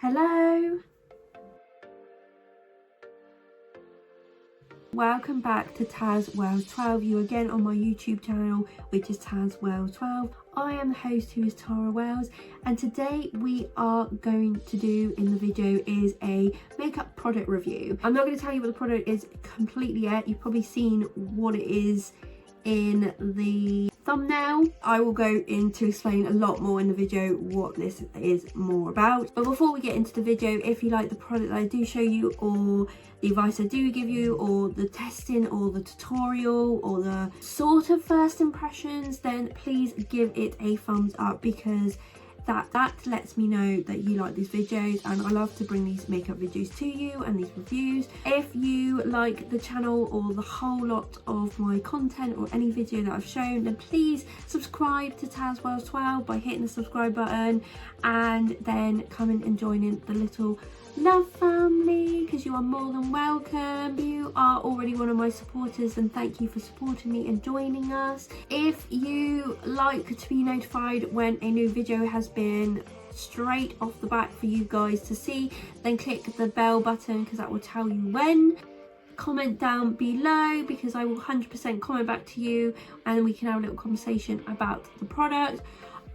Hello! Welcome back to tazwells12. You again on my YouTube channel, which is tazwells12. I am the host, who is Tara Wells, and today we are going to do in the video is a makeup product review. I'm not going to tell you what the product is completely yet. You've probably seen what it is in the thumbnail. I will go into explain a lot more in the video what this is more about. But before we get into the video, if you like the product that I do show you, or the advice I do give you, or the testing, or the tutorial, or the sort of first impressions, then please give it a thumbs up, because that lets me know that you like these videos, and I love to bring these makeup videos to you and these reviews. If you like the channel or the whole lot of my content or any video that I've shown, then please subscribe to tazwells12 by hitting the subscribe button, and then coming and joining the little love family, because you are more than welcome. You are already one of my supporters, and thank you for supporting me and joining us. If you like to be notified when a new video has been straight off the bat for you guys to see, then click the bell button, because that will tell you when. Comment down below, because I will 100% comment back to you, and we can have a little conversation about the product.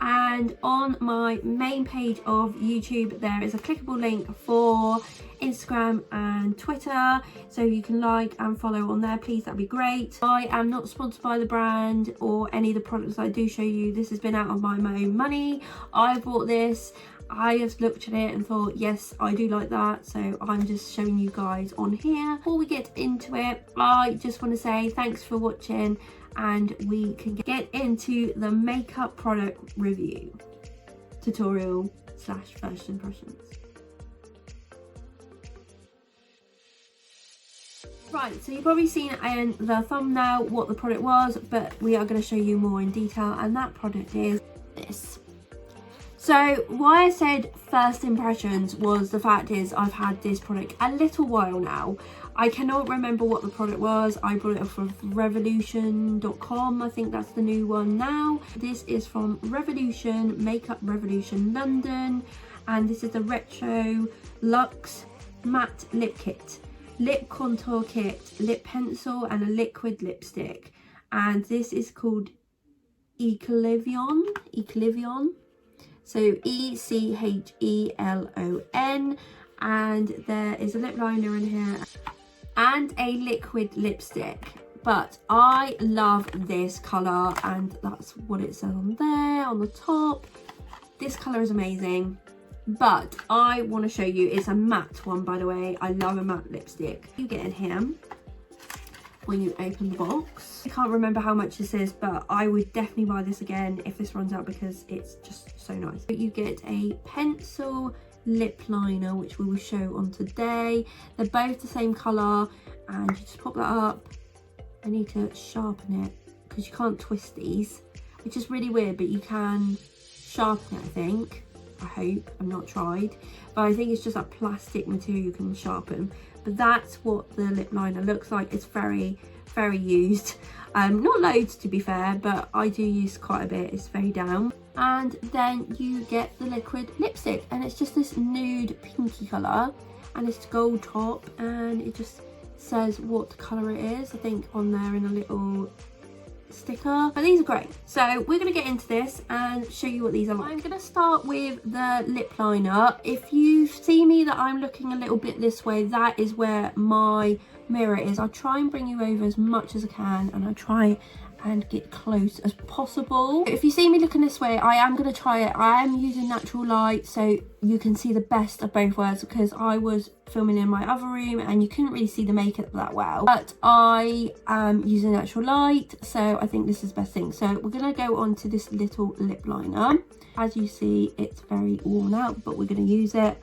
And on my main page of YouTube, there is a clickable link for Instagram and Twitter, so you can like and follow on there, please. That'd be great. I am not sponsored by the brand or any of the products I do show you. This has been out of my own money. I bought this, I just looked at it and thought, yes, I do like that, so I'm just showing you guys on here. Before we get into it, I just want to say thanks for watching, and we can get into the makeup product review tutorial / first impressions. Right, so you've probably seen in the thumbnail what the product was, but we are going to show you more in detail, and that product is this. So why I said first impressions was the fact is I've had this product a little while now. I cannot remember what the product was. I bought it off of revolution.com. I think that's the new one now. This is from Revolution, Makeup Revolution London, and this is the Retro Luxe Matte Lip Kit. Lip contour kit, lip pencil, and a liquid lipstick. And this is called Echelon. So Echelon, and there is a lip liner in here and a liquid lipstick. But I love this colour, and that's what it says on there on the top. This colour is amazing, but I want to show you, it's a matte one, by the way. I love a matte lipstick. You get in here when you open the box. I can't remember how much this is, but I would definitely buy this again if this runs out, because it's just so nice. But you get a pencil lip liner, which we will show on today. They're both the same colour, and you just pop that up. I need to sharpen it, because you can't twist these, which is really weird, but you can sharpen it, I think. I hope. I've not tried, but I think it's just that plastic material you can sharpen. But that's what the lip liner looks like. It's very used, not loads to be fair, but I do use quite a bit. It's very down. And then you get the liquid lipstick, and it's just this nude pinky colour, and it's gold top, and it just says what colour it is, I think, on there in a little sticker. But these are great, so we're going to get into this and show you what these are like. I'm going to start with the lip liner. If you see me that I'm looking a little bit this way, that is where my mirror is. I try and bring you over as much as I can, and I try and get close as possible. If you see me looking this way, I am going to try it. I am using natural light, so you can see the best of both worlds, because I was filming in my other room and you couldn't really see the makeup that well, but I am using natural light, so I think this is the best thing. So we're going to go on to this little lip liner. As you see, it's very worn out, but we're going to use it.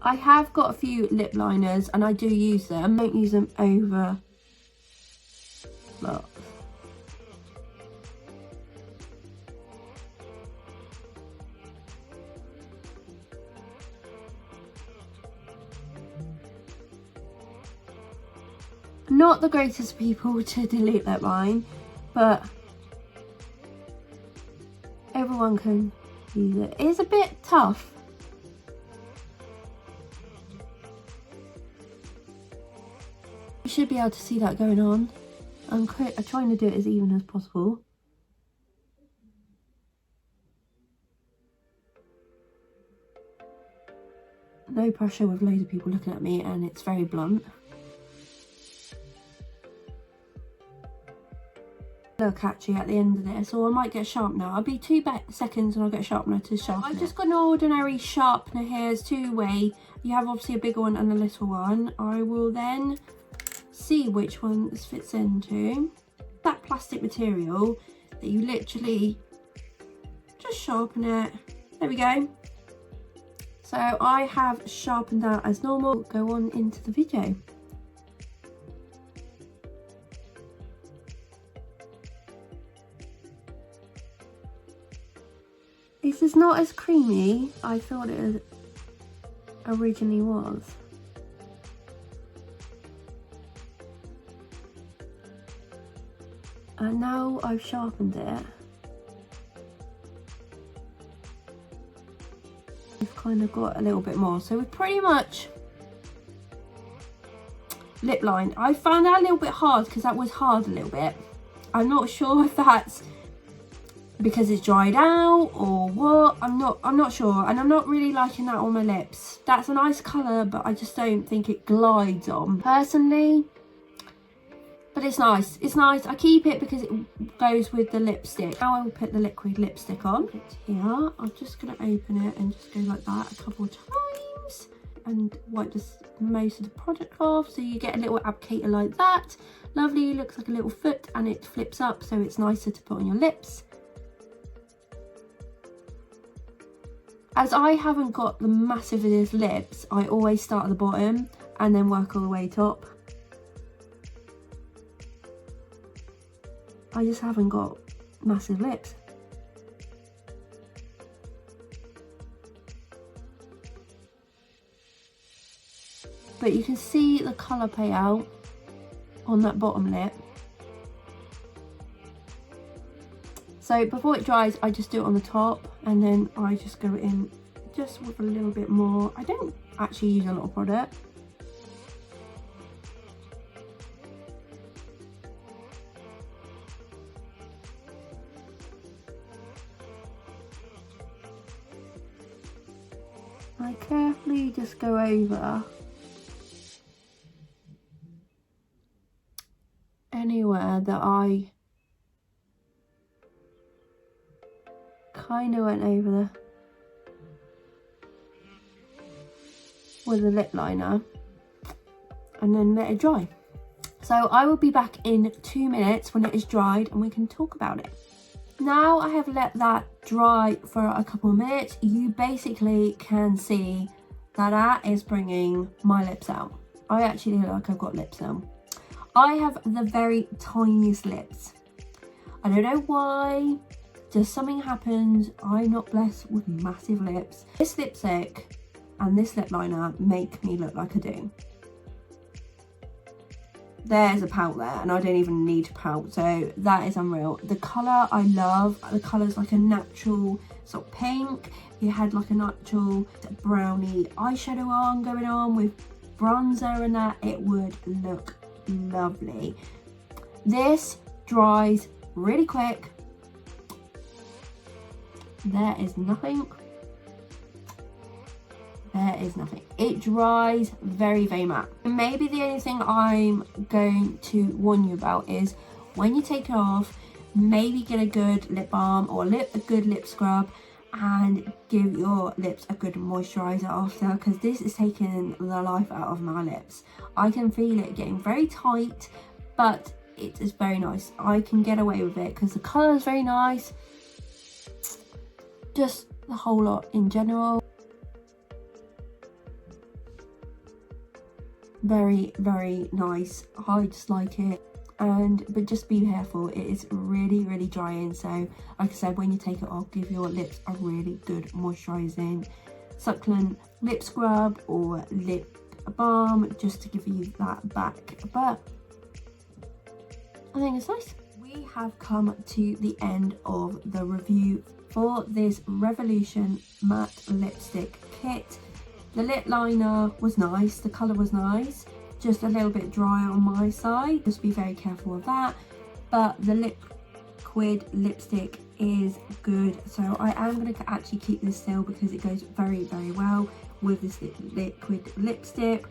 I have got a few lip liners, and I do use them. I don't use them over look. not the greatest people to delete lip line, but everyone can use it. It's a bit tough. You should be able to see that going on. I'm trying to do it as even as possible. No pressure with loads of people looking at me, and it's very blunt. Look, catchy at the end of this, or I might get a sharpener. I'll be 2 seconds and I'll get a sharpener to sharpen it. I've just got an ordinary sharpener here. It's 2-way. You have obviously a bigger one and a little one. I will then see which one this fits into. That plastic material that you literally just sharpen it. There we go. So I have sharpened that as normal. Go on into the video. This is not as creamy I thought it originally was. And now I've sharpened it, we've kind of got a little bit more. So we're pretty much lip line. I found that a little bit hard because that was hard a little bit. I'm not sure if that's because it's dried out or what. I'm not sure, and I'm not really liking that on my lips. That's a nice colour, but I just don't think it glides on personally. But it's nice. It's nice. I keep it because it goes with the lipstick. Now I will put the liquid lipstick on. Here, I'm just going to open it and just go like that a couple of times and wipe most of the product off. So you get a little applicator like that. Lovely. Looks like a little foot, and it flips up, so it's nicer to put on your lips. As I haven't got the massive lips, I always start at the bottom and then work all the way top. I just haven't got massive lips. But you can see the colour payout on that bottom lip. So before it dries, I just do it on the top, and then I just go in just with a little bit more. I don't actually use a lot of product. I carefully just go over anywhere that I kind of went over with the lip liner, and then let it dry. So I will be back in 2 minutes when it is dried and we can talk about it. Now I have let that dry for a couple of minutes. You basically can see that that is bringing my lips out. I actually look like I've got lips now. I have the very tiniest lips. I don't know why, just something happens. I'm not blessed with massive lips. This lipstick and this lip liner make me look like I do. There's a pout there, and I don't even need to pout, so that is unreal. The colour I love. The colour's like a natural sort of pink. You had like a natural browny eyeshadow on going on with bronzer and that. It would look lovely. This dries really quick. There is nothing. There is nothing. It dries very, very matte. Maybe the only thing I'm going to warn you about is when you take it off, maybe get a good lip balm or a good lip scrub and give your lips a good moisturizer after, because this is taking the life out of my lips. I can feel it getting very tight, but it is very nice. I can get away with it because the colour is very nice. Just the whole lot in general. Very, very nice. I just like it. But just be careful, it is really, really drying. So like I said, when you take it off, give your lips a really good moisturising succulent lip scrub or lip balm just to give you that back. But think it's nice. We have come to the end of the review for this Revolution matte lipstick kit. The lip liner was nice, the colour was nice, just a little bit dry on my side, just be very careful of that, but the liquid lipstick is good, so I am going to actually keep this still because it goes very well with this liquid lipstick,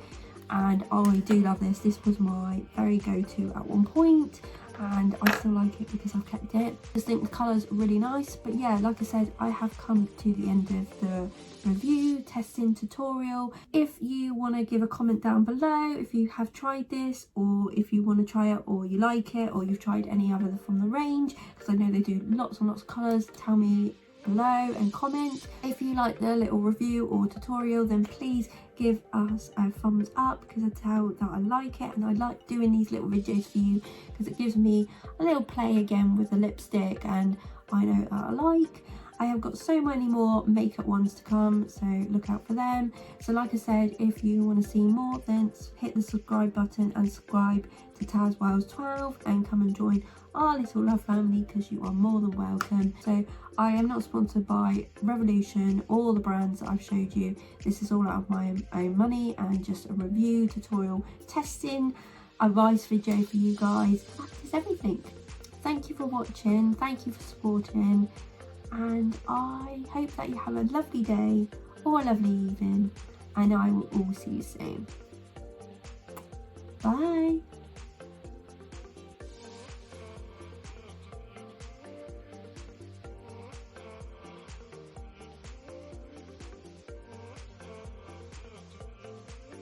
and I do love this. This was my very go-to at one point, and I still like it because I've kept it. I just think the colour's really nice. But yeah, like I said, I have come to the end of the review testing tutorial. If you want to give a comment down below if you have tried this, or if you want to try it, or you like it, or you've tried any other from the range, because I know they do lots and lots of colours. Tell me below and comment. If you like the little review or tutorial, then please give us a thumbs up, because I tell that I like it, and I like doing these little videos for you because it gives me a little play again with the lipstick, and I know that I like. I have got so many more makeup ones to come, so look out for them. So like I said, if you want to see more, then hit the subscribe button and subscribe to tazwells12 and come and join our little love family, because you are more than welcome. So I am not sponsored by Revolution or the brands that I've showed you. This is all out of my own money and just a review, tutorial, testing, advice video for you guys. That is everything. Thank you for watching, thank you for supporting, and I hope that you have a lovely day or a lovely evening, and I will all see you soon. Bye.